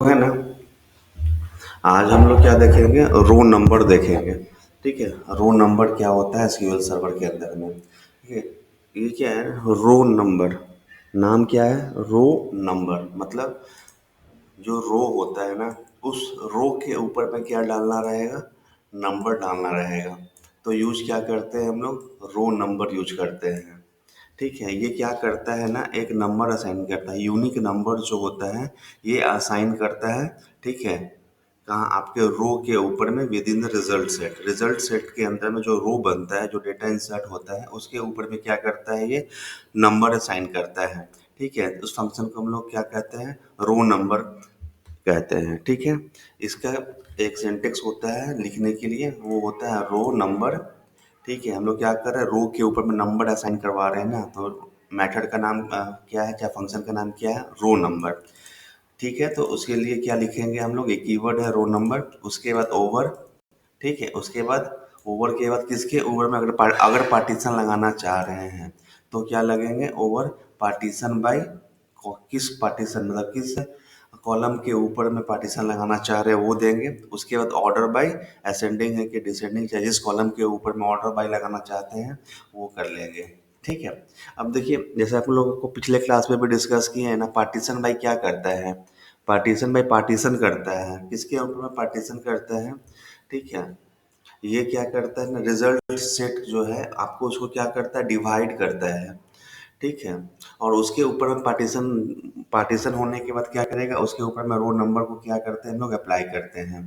है ना। आज हम लोग क्या देखेंगे, रो नंबर देखेंगे। ठीक है, रो नंबर क्या होता है एसक्यूएल सर्वर के अंदर में। ठीक है, ये क्या है, रो नंबर। नाम क्या है, रो नंबर मतलब जो रो होता है ना, उस रो के ऊपर में क्या डालना रहेगा, नंबर डालना रहेगा। तो यूज क्या करते हैं हम लोग, रो नंबर यूज करते हैं। ठीक है, ये क्या करता है ना, एक नंबर असाइन करता है, यूनिक नंबर जो होता है ये असाइन करता है। ठीक है, कहाँ, आपके रो के ऊपर में with in the result set के अंदर में जो रो बनता है, जो डेटा इंसर्ट होता है उसके ऊपर में क्या करता है, ये नंबर असाइन करता है। ठीक है, उस फंक्शन को हम लोग क्या कहते हैं, रो नंबर कहते हैं। ठीक है, इसका एक सिंटेक्स होता है लिखने के लिए, वो होता है रो नंबर। ठीक है, हम लोग क्या कर रहे हैं, रो के ऊपर में नंबर असाइन करवा रहे हैं ना, तो मेथड का नाम क्या है, क्या फंक्शन का नाम क्या है, रो नंबर। ठीक है, तो उसके लिए क्या लिखेंगे हम लोग, एक कीवर्ड है रो नंबर, उसके बाद ओवर। ठीक है, उसके बाद ओवर के बाद किसके ओवर में, अगर पार्टीशन लगाना चाह रहे हैं तो क्या लगेंगे, ओवर पार्टीशन बाय, किस पार्टीशन मतलब किस कॉलम के ऊपर में पार्टीशन लगाना चाह रहे हैं वो देंगे। उसके बाद ऑर्डर बाय, असेंडिंग है कि डिसेंडिंग, चाहे जिस कॉलम के ऊपर में ऑर्डर बाय लगाना चाहते हैं वो कर लेंगे। ठीक है, अब देखिए जैसे आप लोगों को पिछले क्लास में भी डिस्कस किए हैं ना, पार्टीशन बाय क्या करता है, पार्टीशन बाय पार्टीशन करता है, किसके ऊपर में पार्टीशन करता है। ठीक है, ये क्या करता है ना, रिजल्ट सेट जो है आपको उसको क्या करता है, डिवाइड करता है। ठीक है, और उसके ऊपर में पार्टीशन, पार्टीशन होने के बाद क्या करेगा, उसके ऊपर में रो नंबर को क्या करते हैं हम लोग, अप्लाई करते हैं।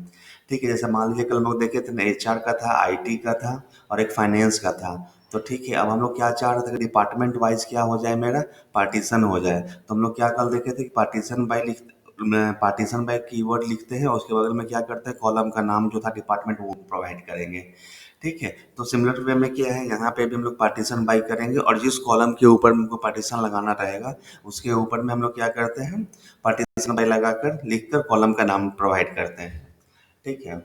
ठीक है, जैसे मान लीजिए कल हम लोग देखे थे ना, एचआर का था, आईटी का था और एक फाइनेंस का था। तो ठीक है, अब हम लोग क्या चाह रहे थे कि डिपार्टमेंट वाइज क्या हो जाए, मेरा पार्टीशन हो जाए। तो हम लोग क्या कल देखे थे कि पार्टीशन बाय कीवर्ड लिखते हैं और उसके बगल में क्या करते हैं, कॉलम का नाम जो था डिपार्टमेंट वो प्रोवाइड करेंगे। ठीक है, तो सिमिलर वे में क्या है, यहाँ पे भी हम लोग पार्टीशन बाई करेंगे और जिस कॉलम के ऊपर हमको पार्टीशन लगाना रहेगा उसके ऊपर में हम लोग क्या करते हैं, पार्टीशन बाई लगाकर लिखकर कॉलम का नाम प्रोवाइड करते हैं। ठीक है,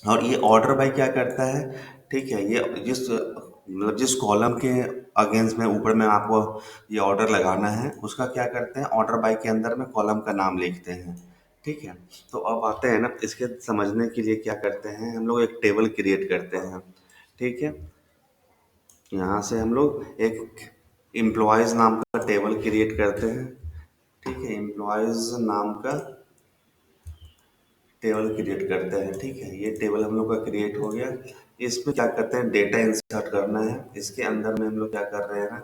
और ये ऑर्डर बाई क्या करता है, ठीक है, ये जिस मतलब जिस कॉलम के अगेंस्ट में ऊपर में आपको ये ऑर्डर लगाना है उसका क्या करते हैं, ऑर्डर बाई के अंदर में कॉलम का नाम लिखते हैं। ठीक है, तो अब आते हैं ना, इसके समझने के लिए क्या करते हैं हम लोग, एक टेबल क्रिएट करते हैं। ठीक है, यहाँ से हम लोग एक एम्प्लॉयज़ नाम का टेबल क्रिएट करते हैं। ठीक है, एम्प्लॉयज़ नाम का टेबल क्रिएट करते हैं। ठीक है, ये टेबल हम लोग का क्रिएट हो गया। इसमें क्या करते हैं, डेटा इंसर्ट करना है। इसके अंदर में हम लोग क्या कर रहे हैं ना,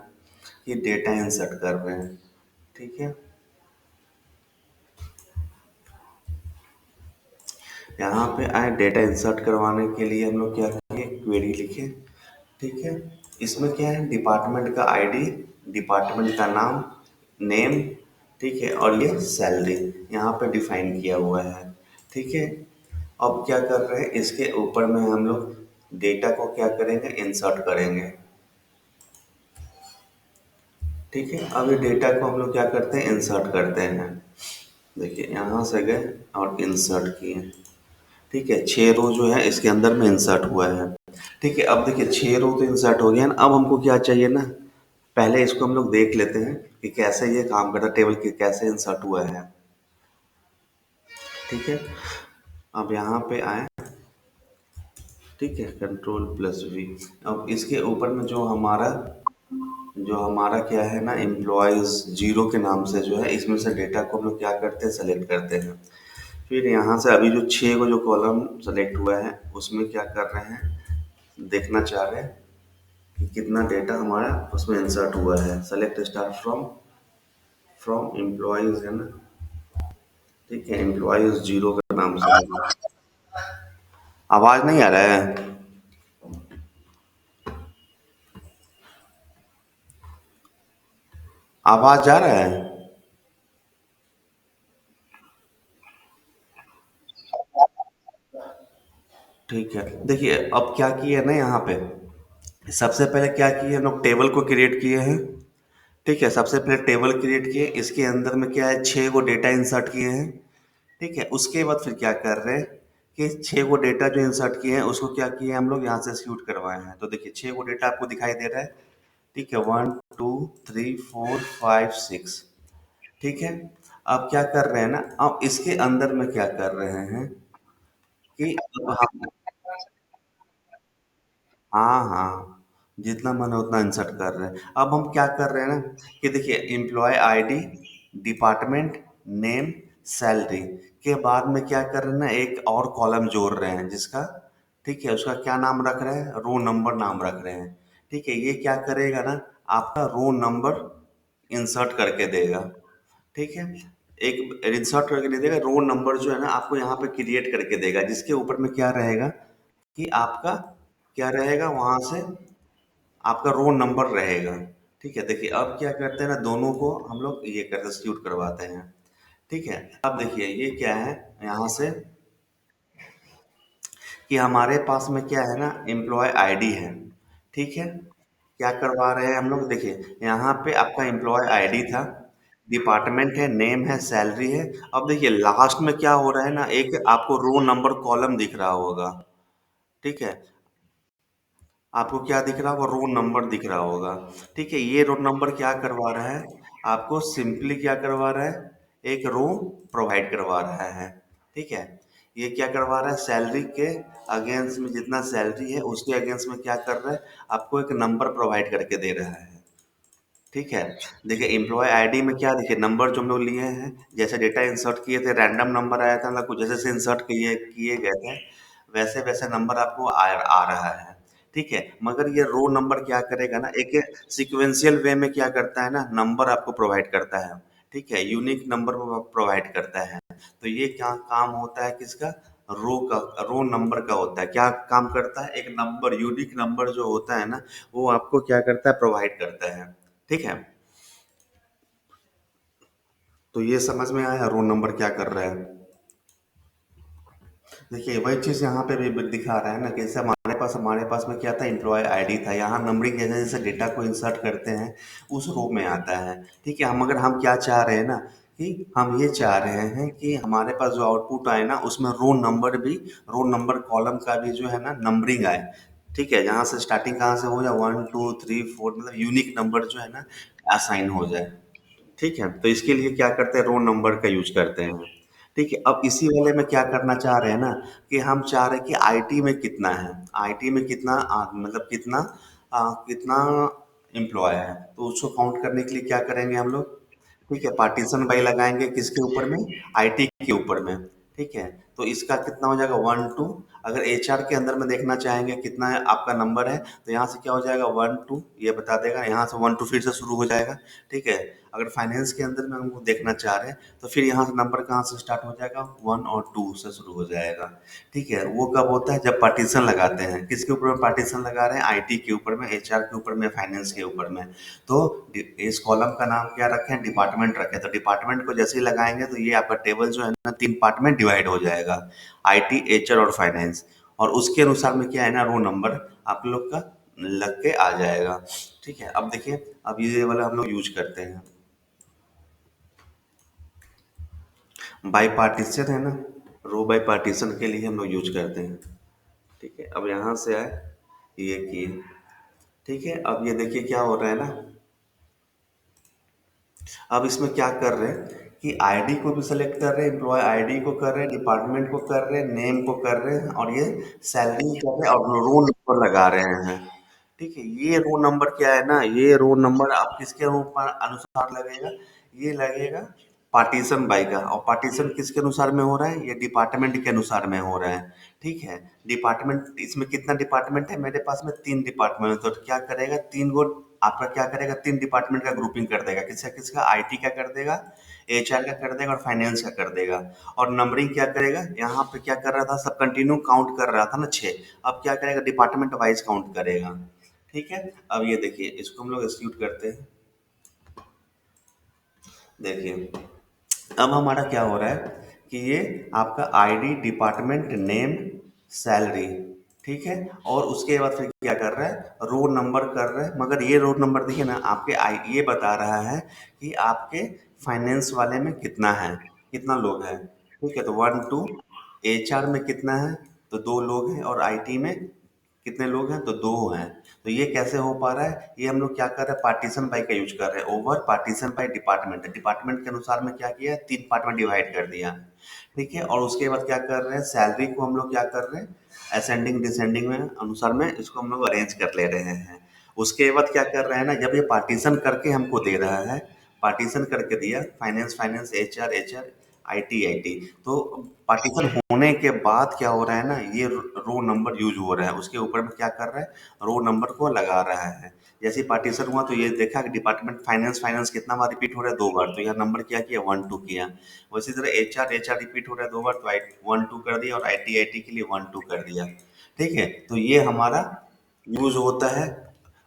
कि डेटा इंसर्ट कर रहे हैं। ठीक है, यहाँ पे आए, डेटा इंसर्ट करवाने के लिए हम लोग क्या किए, क्वेरी लिखे। ठीक है, इसमें क्या है, डिपार्टमेंट का आईडी, डिपार्टमेंट का नाम, नेम। ठीक है, और ये सैलरी यहाँ पे डिफाइन किया हुआ है। ठीक है, अब क्या कर रहे हैं, इसके ऊपर में हम लोग डेटा को क्या करेंगे, इंसर्ट करेंगे। ठीक है, अब ये डेटा को हम लोग क्या करते हैं, इंसर्ट करते हैं। देखिए यहाँ से गए और इंसर्ट किए। ठीक है, 6 रो जो है इसके अंदर में इंसर्ट हुआ है। ठीक है, अब देखिए 6 रो तो इंसर्ट हो गया ना, अब हमको क्या चाहिए ना, पहले इसको हम लोग देख लेते हैं कि कैसे ये काम करता है, टेबल के कैसे इंसर्ट हुआ है। ठीक है, अब यहाँ पे आए। ठीक है, कंट्रोल+V। अब इसके ऊपर में जो हमारा क्या है ना, एम्प्लॉयज़ जीरो के नाम से जो है, इसमें से डेटा को हम लोग क्या करते हैं, सेलेक्ट करते हैं। फिर यहाँ से अभी जो 6 को जो कॉलम सेलेक्ट हुआ है उसमें क्या कर रहे हैं, देखना चाह रहे हैं कि कितना डेटा हमारा उसमें इंसर्ट हुआ है। सेलेक्ट स्टार्ट फ्रॉम, एम्प्लॉयज़ है ना। ठीक है, एम्प्लॉयज़ जीरो के नाम से। आवाज़ नहीं आ रहा है, आवाज़ जा रहा है। ठीक है, देखिए अब क्या किए ना, यहाँ पे सबसे पहले क्या किए हम लोग, टेबल को क्रिएट किए हैं। ठीक है, सबसे पहले टेबल क्रिएट किए, इसके अंदर में क्या है, 6 को डेटा इंसर्ट किए हैं। ठीक है, उसके बाद फिर क्या कर रहे हैं कि 6 को डेटा जो इंसर्ट किए हैं उसको क्या किए हम लोग, यहाँ से शूट करवाए हैं। तो देखिए 6 को डेटा आपको दिखाई दे रहा है। ठीक है, 1 2 3 4 5 6। ठीक है, अब क्या कर रहे हैं ना, अब इसके अंदर में क्या कर रहे हैं कि अब हम, हाँ हाँ, जितना मन है उतना इंसर्ट कर रहे हैं। अब हम क्या कर रहे हैं ना कि देखिए employ ID, department, name, salary के बाद में क्या कर रहे हैं ना, एक और कॉलम जोड़ रहे हैं जिसका, ठीक है, उसका क्या नाम रख रहे हैं, रो नंबर नाम रख रहे हैं। ठीक है, ये क्या करेगा ना, आपका रो नंबर इंसर्ट करके देगा। ठीक है, एक इंसर्ट करके दे देगा, रो नंबर जो है ना आपको यहाँ पे क्रिएट करके देगा, जिसके ऊपर में क्या रहेगा कि आपका क्या रहेगा वहां से, आपका रोल नंबर रहेगा। ठीक है, देखिए अब क्या करते हैं ना, दोनों को हम लोग ये करते सब्स्टिट्यूट करवाते हैं। ठीक है, अब देखिए ये क्या है यहाँ से कि हमारे पास में क्या है ना, एम्प्लॉय आईडी है। ठीक है, क्या करवा रहे हैं हम लोग, देखिए यहाँ पे आपका एम्प्लॉय आईडी था, डिपार्टमेंट है, नेम है, सैलरी है। अब देखिए लास्ट में क्या हो रहा है ना, एक आपको रोल नंबर कॉलम दिख रहा होगा। ठीक है, आपको क्या दिख रहा होगा, रोल नंबर दिख रहा होगा। ठीक है, ये रोल नंबर क्या करवा रहा है, आपको सिंपली क्या करवा रहा है, एक रो प्रोवाइड करवा रहा है। ठीक है, ये क्या करवा रहा है, सैलरी के अगेंस्ट में जितना सैलरी है उसके अगेंस्ट में क्या कर रहा है, आपको एक नंबर प्रोवाइड करके दे रहा है। ठीक है, देखिए एम्प्लॉय आईडी में क्या, देखिए नंबर जो हम लोग लिए हैं, जैसे डेटा इंसर्ट किए थे, रैंडम नंबर आया था, मतलब कुछ जैसे जैसे इंसर्ट किए किए गए थे वैसे वैसे नंबर आपको आ रहा है। ठीक है, मगर ये रो नंबर क्या करेगा ना, एक सिक्वेंशियल वे में क्या करता है ना, नंबर आपको प्रोवाइड करता है। ठीक है, यूनिक नंबर प्रोवाइड करता है। तो ये क्या काम होता है किसका, रो का, रो नंबर का होता है, क्या काम करता है, एक नंबर, यूनिक नंबर जो होता है ना, वो आपको क्या करता है, प्रोवाइड करता है। ठीक है, तो ये समझ में आया रोल नंबर क्या कर रहा है। देखिए वही चीज़ यहाँ पे भी दिखा रहा है ना, कि जैसे हमारे पास में क्या था, एम्प्लॉय आईडी था, यहाँ नंबरिंग जैसे जैसे डेटा को इंसर्ट करते हैं उस रो में आता है। ठीक है, हम अगर हम क्या चाह रहे हैं ना, कि हम ये चाह रहे हैं कि हमारे पास जो आउटपुट आए ना उसमें रो नंबर भी, रो नंबर कॉलम का भी जो है ना नंबरिंग आए। ठीक है, यहाँ से स्टार्टिंग कहाँ से हो जाए, 1 2 3 4, मतलब यूनिक नंबर जो है ना असाइन हो जाए। ठीक है, तो इसके लिए क्या करते हैं, रोल नंबर का यूज करते हैं। ठीक है, अब इसी वाले में क्या करना चाह रहे हैं ना, कि हम चाह रहे हैं कि आईटी में कितना है, आईटी में कितना मतलब कितना कितना एम्प्लॉय है, तो उसको काउंट करने के लिए क्या करेंगे हम लोग, ठीक है, पार्टीशन बाई लगाएंगे किसके ऊपर में, आईटी के ऊपर में। ठीक है, तो इसका कितना हो जाएगा, 1 2, अगर एचआर के अंदर में देखना चाहेंगे कितना है आपका नंबर है, तो यहाँ से क्या हो जाएगा, 1 2, ये बता देगा, यहाँ से 1 2 फिर से शुरू हो जाएगा। ठीक है, अगर फाइनेंस के अंदर में हमको देखना चाह रहे हैं तो फिर यहाँ से नंबर कहाँ से स्टार्ट हो जाएगा, 1 और 2 से शुरू हो जाएगा। ठीक है, वो कब होता है, जब पार्टीशन लगाते हैं, किसके ऊपर में पार्टीशन लगा रहे हैं, आईटी के ऊपर में, एचआर के ऊपर में, फाइनेंस के ऊपर में। तो इस कॉलम का नाम क्या रखें, डिपार्टमेंट रखें, तो डिपार्टमेंट को जैसे ही लगाएंगे तो ये आपका टेबल जो है ना 3 पार्ट में डिवाइड हो जाएगा, आईटी, एचआर और फाइनेंस। और उसके अनुसार में क्या है ना, रो नंबर आप लोग का लग के आ जाएगा। ठीक है, अब देखिए, अब ये वाला हम लोग यूज करते हैं, बाई पार्टीशन है ना, रो बाई पार्टीशन के लिए हम लोग यूज करते हैं। ठीक है, अब यहाँ से आए, ये किए। ठीक है, अब ये देखिए क्या हो रहा है ना, अब इसमें क्या कर रहे हैं कि आईडी को भी सेलेक्ट कर रहे हैं, एम्प्लॉय आईडी को कर रहे हैं, डिपार्टमेंट को कर रहे हैं, नेम को कर रहे हैं, और ये सैलरी कर रहे हैं, और रोल नंबर लगा रहे हैं। ठीक है, ये रोल नंबर क्या है ना, ये रोल नंबर आप किसके ऊपर अनुसार लगेगा, ये लगेगा पार्टीशन बाई का, और पार्टीशन किसके अनुसार में हो रहा है, ये डिपार्टमेंट के अनुसार में हो रहा है। ठीक है, डिपार्टमेंट, इसमें कितना डिपार्टमेंट है, मेरे पास में 3 डिपार्टमेंट, तो क्या करेगा, 3 गो आपका क्या करेगा, 3 डिपार्टमेंट का ग्रुपिंग कर देगा, किसका किसका, आईटी का कर देगा, एचआर का कर देगा, और फाइनेंस का कर देगा। और नंबरिंग क्या करेगा, यहाँ पे क्या कर रहा था, सब कंटिन्यू काउंट कर रहा था ना 6, अब क्या करेगा, डिपार्टमेंट वाइज काउंट करेगा। ठीक है, अब ये देखिए इसको हम लोग एक्सक्यूट करते हैं। देखिए अब हमारा क्या हो रहा है कि ये आपका आईडी, डिपार्टमेंट, नेम, सैलरी, ठीक है, और उसके बाद फिर क्या कर रहा है, रोल नंबर कर रहा है, मगर ये रोल नंबर देखिए ना आपके आई, ये बता रहा है कि आपके फाइनेंस वाले में कितना है, कितना लोग हैं। ठीक है, तो 1 2, एचआर में कितना है, तो 2 लोग हैं, और आईटी में कितने लोग हैं, तो 2 हैं। तो ये कैसे हो पा रहा है? ये हम लोग क्या कर रहे हैं, पार्टीशन बाय का यूज कर रहे हैं। Over partition by department, department के अनुसार में क्या किया है, तीन पार्ट में डिवाइड कर दिया। ठीक है, और उसके बाद क्या कर रहे हैं, सैलरी को हम लोग क्या कर रहे हैं, असेंडिंग डिसेंडिंग में अनुसार में इसको हम लोग अरेंज कर ले रहे हैं। उसके बाद क्या कर रहे हैं ना, जब ये पार्टीशन करके हमको दे रहा है, पार्टीशन करके दिया, finance finance, HR HR, IT IT, तो पार्टीशन होने के बाद क्या हो रहा है ना, ये रो नंबर यूज हो रहा है, उसके ऊपर में क्या कर रहा है, रो नंबर को लगा रहा है। जैसे ही पार्टीशन हुआ तो ये देखा कि डिपार्टमेंट फाइनेंस फाइनेंस कितना बार रिपीट हो रहा है, दो बार, तो यह नंबर क्या किया, वन टू किया। उसी तरह एचआर एचआर रिपीट हो रहा है दो बार, तो आई वन टू कर दिया, और आईटी आईटी के लिए वन टू कर दिया। ठीक है, तो ये हमारा यूज होता है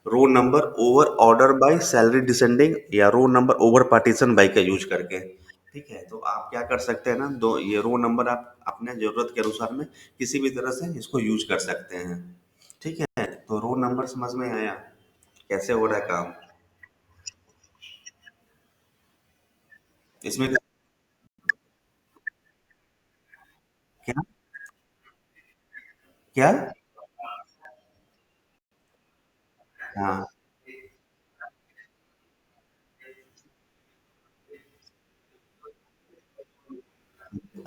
row number over order by salary descending, या row number over partition by का यूज करके। ठीक है, तो आप क्या कर सकते हैं ना, दो ये रो नंबर आप अपने जरूरत के अनुसार में किसी भी तरह से इसको यूज कर सकते हैं। ठीक है, तो रो नंबर समझ में आया कैसे हो रहा है काम? इसमें क्या क्या? हाँ।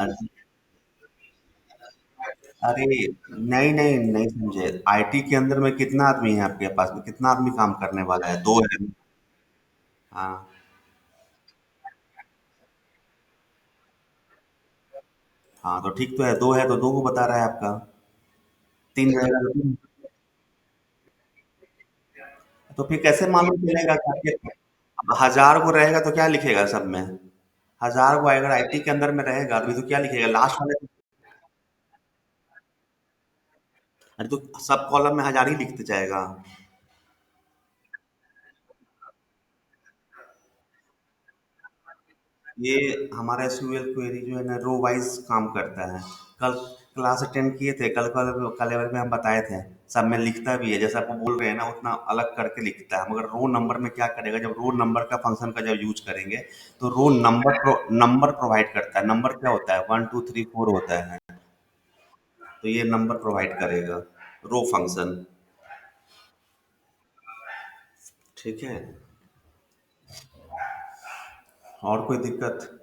अरे अरे, नहीं नहीं नहीं समझे, आईटी के अंदर में कितना आदमी है आपके पास में, कितना आदमी काम करने वाला है, दो है। हाँ। हाँ तो ठीक तो है, दो है तो दो को बता रहा है आपका। तीन रहेगा तो तीन। तो फिर कैसे मालूम चलेगा कि आपके, अब हजार को रहेगा तो क्या लिखेगा सब में? हजार को अगर आईटी के अंदर में रहेगा अभी, तो क्या लिखेगा लास्ट वाले? अरे तो सब कॉलम में हजार ही लिखते जाएगा। ये हमारा एसक्यूएल क्वेरी जो है ना, रो वाइज काम करता है। कल क्लास अटेंड किए थे, कल कल कल लेवल में हम बताए थे, सब में लिखता भी है, जैसा आप बोल रहे हैं ना उतना अलग करके लिखता है, मगर रो नंबर में क्या करेगा, जब रो नंबर का फंक्शन का जब यूज करेंगे, तो रो नंबर नंबर प्रोवाइड करता है। नंबर क्या होता है, वन टू थ्री फोर होता है, तो ये नंबर प्रोवाइड करेगा, रो फंक्शन। ठीक है, और कोई दिक्कत?